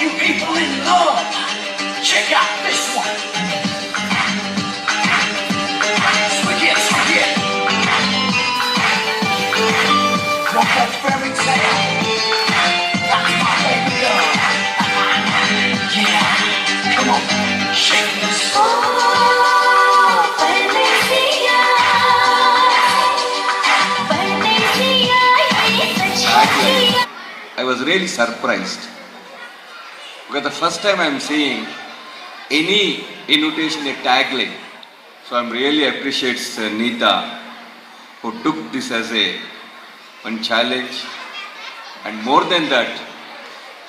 you people in love, check out this one. Forget. Want that fairy tale? That's my baby girl. Yeah, come on, shake this. I was really surprised because the first time I am seeing any invitation a tagline. So I am really appreciates Neeta who took this as one challenge, and more than that,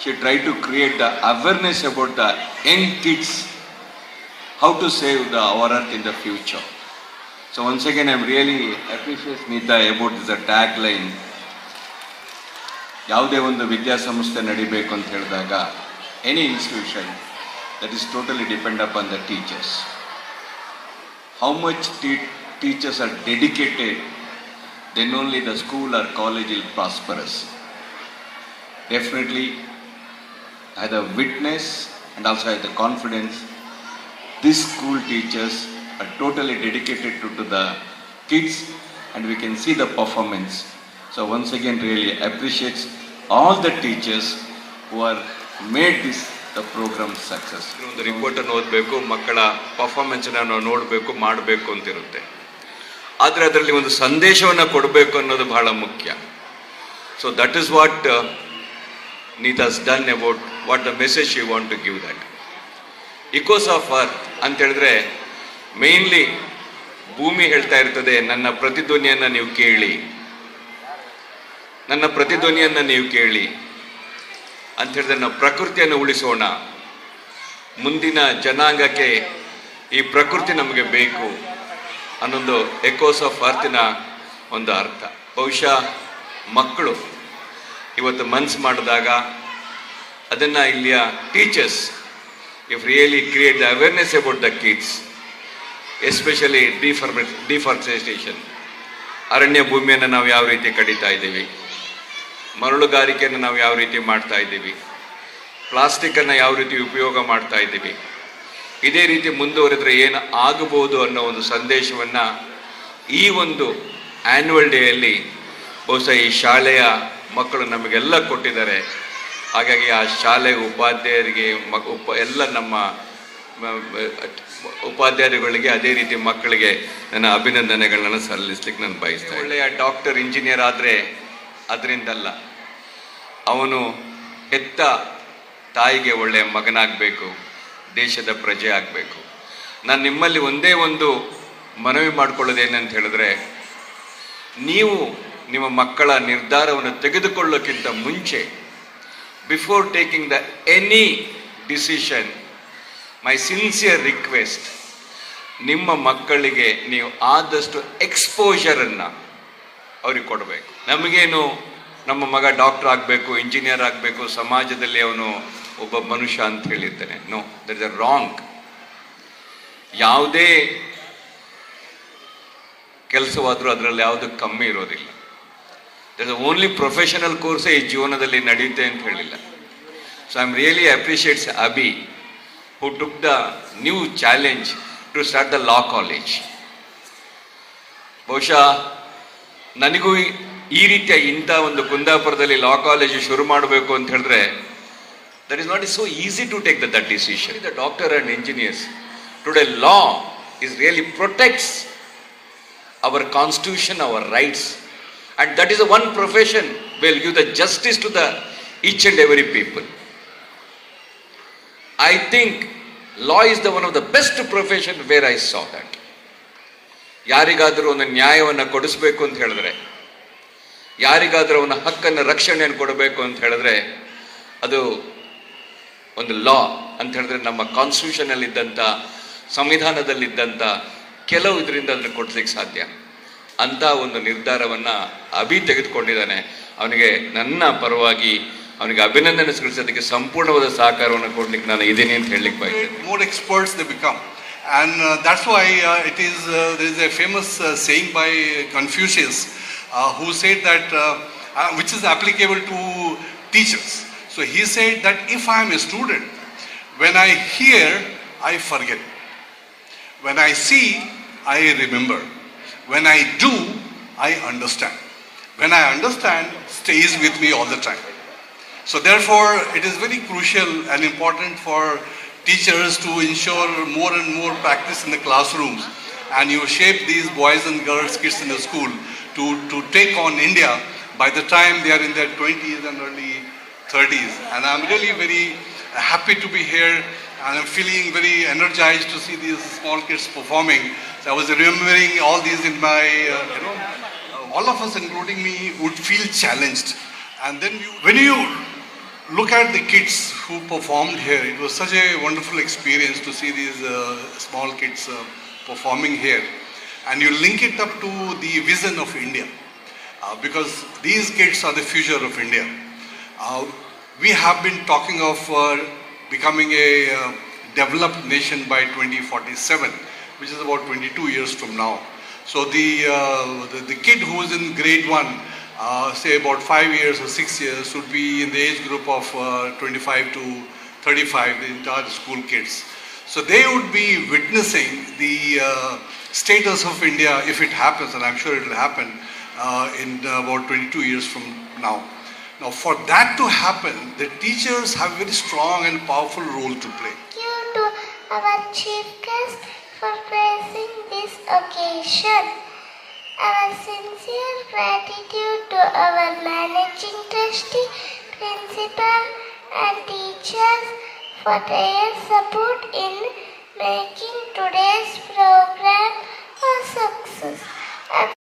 she tried to create the awareness about the young kids, how to save our earth in the future. So once again, I am really appreciates Neeta about this tagline. ಯಾವುದೇ ಒಂದು ವಿದ್ಯಾಸಂಸ್ಥೆ ನಡಿಬೇಕು ಅಂತ ಹೇಳಿದಾಗ any institution that is totally depend upon the teachers. How much teachers R dedicated, then only the school or college will prosperous. Definitely, I had a witness and also I had the confidence. These school teachers are totally dedicated to the kids, and we can see the performance. So once again, really appreciates all the teachers who are made this the program success. ಒಂದು ರಿಪೋರ್ಟನ್ನು ಓದಬೇಕು, ಮಕ್ಕಳ ಪರ್ಫಾರ್ಮೆನ್ಸನ್ನು ನಾವು ನೋಡಬೇಕು, ಮಾಡಬೇಕು ಅಂತಿರುತ್ತೆ. ಆದರೆ ಅದರಲ್ಲಿ ಒಂದು ಸಂದೇಶವನ್ನು ಕೊಡಬೇಕು ಅನ್ನೋದು ಬಹಳ ಮುಖ್ಯ. So that is what Neeta has done about what the message she want to give that. Echoes of Earth ಅಂತ ಹೇಳಿದ್ರೆ ಮೇನ್ಲಿ ಭೂಮಿ ಹೇಳ್ತಾ ಇರ್ತದೆ, ನನ್ನ ಪ್ರತಿಧ್ವನಿಯನ್ನು ನೀವು ಕೇಳಿ, ನನ್ನ ಪ್ರತಿಧ್ವನಿಯನ್ನು ನೀವು ಕೇಳಿ ಅಂತ ಹೇಳಿದ್ರೆ ನಾವು ಪ್ರಕೃತಿಯನ್ನು ಉಳಿಸೋಣ, ಮುಂದಿನ ಜನಾಂಗಕ್ಕೆ ಈ ಪ್ರಕೃತಿ ನಮಗೆ ಬೇಕು ಅನ್ನೊಂದು ಎಕೋಸ್ ಆಫ್ ಅರ್ತಿನ ಒಂದು ಅರ್ಥ. ಬಹುಶಃ ಮಕ್ಕಳು ಇವತ್ತು ಮನ್ಸು ಮಾಡಿದಾಗ ಅದನ್ನು ಇಲ್ಲಿಯ teachers if really create the awareness about the kids, especially deforestation, ಅರಣ್ಯ ಭೂಮಿಯನ್ನು ನಾವು ಯಾವ ರೀತಿ ಕಡಿತಾ ಇದ್ದೀವಿ, ಮರಳುಗಾರಿಕೆಯನ್ನು ನಾವು ಯಾವ ರೀತಿ ಮಾಡ್ತಾ ಇದ್ದೀವಿ, ಪ್ಲಾಸ್ಟಿಕ್ಕನ್ನು ಯಾವ ರೀತಿ ಉಪಯೋಗ ಮಾಡ್ತಾ ಇದ್ದೀವಿ, ಇದೇ ರೀತಿ ಮುಂದುವರೆದ್ರೆ ಏನು ಆಗಬಹುದು ಅನ್ನೋ ಒಂದು ಸಂದೇಶವನ್ನು ಈ ಒಂದು ಆ್ಯನ್ಯುವಲ್ ಡೇಯಲ್ಲಿ ಬಹುಶಃ ಈ ಶಾಲೆಯ ಮಕ್ಕಳು ನಮಗೆಲ್ಲ ಕೊಟ್ಟಿದ್ದಾರೆ. ಹಾಗಾಗಿ ಆ ಶಾಲೆ ಉಪಾಧ್ಯಾಯರಿಗೆ ಎಲ್ಲ ನಮ್ಮ ಉಪಾಧ್ಯಾಯರುಗಳಿಗೆ ಅದೇ ರೀತಿ ಮಕ್ಕಳಿಗೆ ನನ್ನ ಅಭಿನಂದನೆಗಳನ್ನ ಸಲ್ಲಿಸ್ಲಿಕ್ಕೆ ನಾನು ಬಯಸ್ತೇನೆ. ಒಳ್ಳೆಯ ಡಾಕ್ಟರ್ ಇಂಜಿನಿಯರ್ ಆದರೆ ಅದರಿಂದಲ್ಲ, ಅವನು ಹೆತ್ತ ತಾಯಿಗೆ ಒಳ್ಳೆಯ ಮಗನಾಗಬೇಕು, ದೇಶದ ಪ್ರಜೆ ಆಗಬೇಕು. ನಾನು ನಿಮ್ಮಲ್ಲಿ ಒಂದೇ ಒಂದು ಮನವಿ ಮಾಡಿಕೊಳ್ಳೋದೇನಂತ ಹೇಳಿದ್ರೆ, ನೀವು ನಿಮ್ಮ ಮಕ್ಕಳ ನಿರ್ಧಾರವನ್ನು ತೆಗೆದುಕೊಳ್ಳೋಕ್ಕಿಂತ ಮುಂಚೆ, before taking the any decision, my sincere request, ನಿಮ್ಮ ಮಕ್ಕಳಿಗೆ ನೀವು ಆದಷ್ಟು ಎಕ್ಸ್ಪೋಜರನ್ನು ಅವ್ರಿಗೆ ಕೊಡಬೇಕು. ನಮಗೇನು ನಮ್ಮ ಮಗ ಡಾಕ್ಟರ್ ಆಗಬೇಕು, ಇಂಜಿನಿಯರ್ ಆಗಬೇಕು, ಸಮಾಜದಲ್ಲಿ ಅವನು ಒಬ್ಬ ಮನುಷ್ಯ ಅಂತ ಹೇಳಿರ್ತಾನೆ. No, that is a wrong. ಯಾವುದೇ ಕೆಲಸವಾದರೂ ಅದರಲ್ಲಿ ಯಾವುದು ಕಮ್ಮಿ ಇರೋದಿಲ್ಲ. ದಟ್ ಇಸ್ ಓನ್ಲಿ ಪ್ರೊಫೆಷನಲ್ ಕೋರ್ಸೇ ಈ ಜೀವನದಲ್ಲಿ ನಡೆಯುತ್ತೆ ಅಂತ ಹೇಳಿಲ್ಲ. So I am really appreciates Abhi who took the new challenge to start the law college. ಬಹುಶಃ ನನಗೂ ಈ ರೀತಿಯ ಇಂಥ ಒಂದು ಕುಂದಾಪುರದಲ್ಲಿ ಲಾ ಕಾಲೇಜು ಶುರು ಮಾಡಬೇಕು ಅಂತ ಹೇಳಿದ್ರೆ, that is not so easy to take that decision. The doctor and engineers today, law is really protects our constitution, our rights, and that is the one profession will give the justice to the each and every people. I think law is the one of the best profession where I saw that. ಯಾರಿಗಾದರೂ ಒಂದು ನ್ಯಾಯವನ್ನು ಕೊಡಿಸ್ಬೇಕು ಅಂತ ಹೇಳಿದ್ರೆ, ಯಾರಿಗಾದರೂ ಅವನ ಹಕ್ಕನ್ನು ರಕ್ಷಣೆಯನ್ನು ಕೊಡಬೇಕು ಅಂತ ಹೇಳಿದ್ರೆ, ಅದು ಒಂದು ಲಾ ಅಂತ ಹೇಳಿದ್ರೆ ನಮ್ಮ ಕಾನ್ಸ್ಟಿಟ್ಯೂಷನಲ್ಲಿದ್ದಂಥ, ಸಂವಿಧಾನದಲ್ಲಿದ್ದಂಥ ಕೆಲವು ಇದರಿಂದ ಅದನ್ನು ಕೊಡ್ಲಿಕ್ಕೆ ಸಾಧ್ಯ. ಅಂಥ ಒಂದು ನಿರ್ಧಾರವನ್ನು ಅಭಿ ತೆಗೆದುಕೊಂಡಿದ್ದಾನೆ. ಅವನಿಗೆ ನನ್ನ ಪರವಾಗಿ ಅವನಿಗೆ ಅಭಿನಂದನೆ ಸಲ್ಲಿಸೋದಕ್ಕೆ ಸಂಪೂರ್ಣವಾದ ಸಹಕಾರವನ್ನು ಕೊಡ್ಲಿಕ್ಕೆ ನಾನು ಇದ್ದೀನಿ ಅಂತ ಹೇಳಲಿಕ್ಕೆ ಬಯಸ್ತೇನೆ. More experts they become, and that's why there is a famous saying by Confucius who said that which is applicable to teachers. So he said that if I am a student, when I hear, I forget. When I see, I remember. When I do, I understand. When I understand, stays with me all the time. So therefore, it is very crucial and important for teachers to ensure more and more practice in the classrooms. And you shape these boys and girls, kids in the school to take on India by the time they are in their 20s and early 30s. And I'm really very happy to be here, and I'm feeling very energized to see these small kids performing. So I was remembering all these in my, all of us, including me, would feel challenged. And then when you look at the kids who performed here, it was such a wonderful experience to see these small kids performing here. And you link it up to the vision of India, because these kids are the future of India. We have been talking of becoming a developed nation by 2047, which is about 22 years from now. So the kid who is in grade 1, say about 5 years or 6 years, would be in the age group of 25 to 35, the entire school kids. So they would be witnessing the status of India if it happens, and I'm sure it will happen in about 22 years from now. Now, for that to happen, the teachers have a very strong and powerful role to play. Thank you to our chief guest for gracing this occasion. Our sincere gratitude to our managing trustee, principal and teachers for their support in making today's program a success.